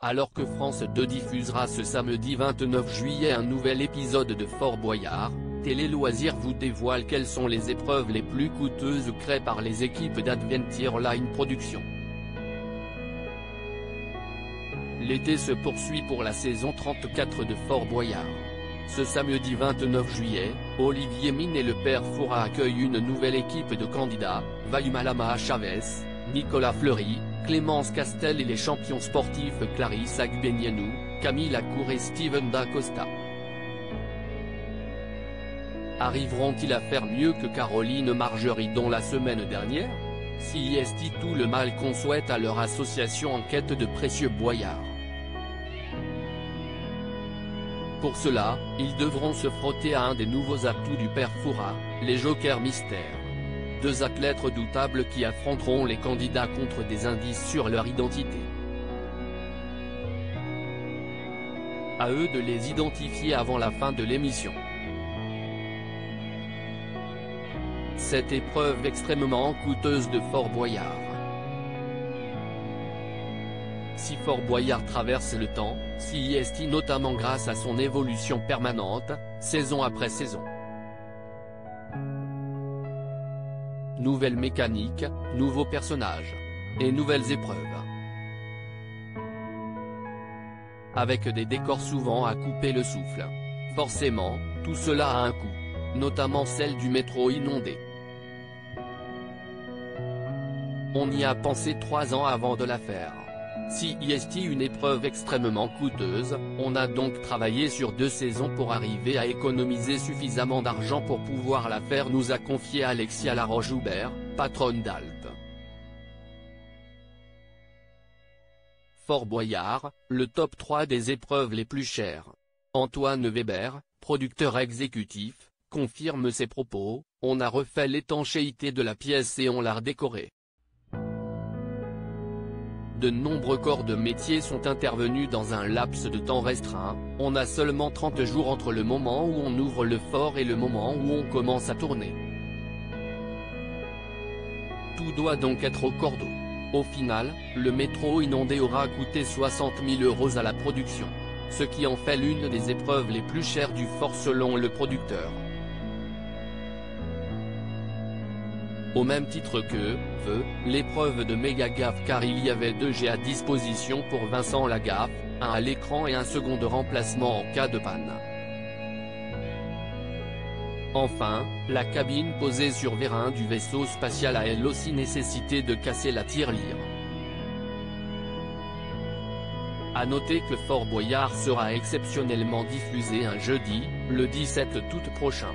Alors que France 2 diffusera ce samedi 29 juillet un nouvel épisode de Fort Boyard, Télé Loisirs vous dévoile quelles sont les épreuves les plus coûteuses créées par les équipes d'Adventure Line Productions. L'été se poursuit pour la saison 34 de Fort Boyard. Ce samedi 29 juillet, Olivier Mine et le père Fouras accueillent une nouvelle équipe de candidats, Vayumalama Chavez, Nicolas Fleury, Clémence Castel et les champions sportifs Clarisse Agbenienou, Camille Lacour et Steven Da Costa. Arriveront-ils à faire mieux que Caroline Margeridon la semaine dernière? Si est-il tout le mal qu'on souhaite à leur association en quête de précieux boyards? Pour cela, ils devront se frotter à un des nouveaux atouts du père Fouras, les jokers mystères. Deux athlètes redoutables qui affronteront les candidats contre des indices sur leur identité. À eux de les identifier avant la fin de l'émission. Cette épreuve extrêmement coûteuse de Fort Boyard. Si Fort Boyard traverse le temps, si est notamment grâce à son évolution permanente, saison après saison. Nouvelles mécaniques, nouveaux personnages. Et nouvelles épreuves. Avec des décors souvent à couper le souffle. Forcément, tout cela a un coût. Notamment celle du métro inondé. On y a pensé 3 ans avant de la faire. Si est une épreuve extrêmement coûteuse, on a donc travaillé sur 2 saisons pour arriver à économiser suffisamment d'argent pour pouvoir la faire, nous a confié Alexia Laroche-Joubert, patronne d'Alpes. Fort Boyard, le top 3 des épreuves les plus chères. Antoine Weber, producteur exécutif, confirme ses propos: on a refait l'étanchéité de la pièce et on l'a redécorée. De nombreux corps de métier sont intervenus dans un laps de temps restreint, on a seulement 30 jours entre le moment où on ouvre le fort et le moment où on commence à tourner. Tout doit donc être au cordeau. Au final, le métro inondé aura coûté 60 000 € à la production. Ce qui en fait l'une des épreuves les plus chères du fort selon le producteur. Au même titre que l'épreuve de méga gaffe, car il y avait 2 G à disposition pour Vincent Lagaffe, un à l'écran et un second de remplacement en cas de panne. Enfin, la cabine posée sur vérin du vaisseau spatial a elle aussi nécessité de casser la tirelire. A noter que Fort Boyard sera exceptionnellement diffusé un jeudi, le 17 août prochain.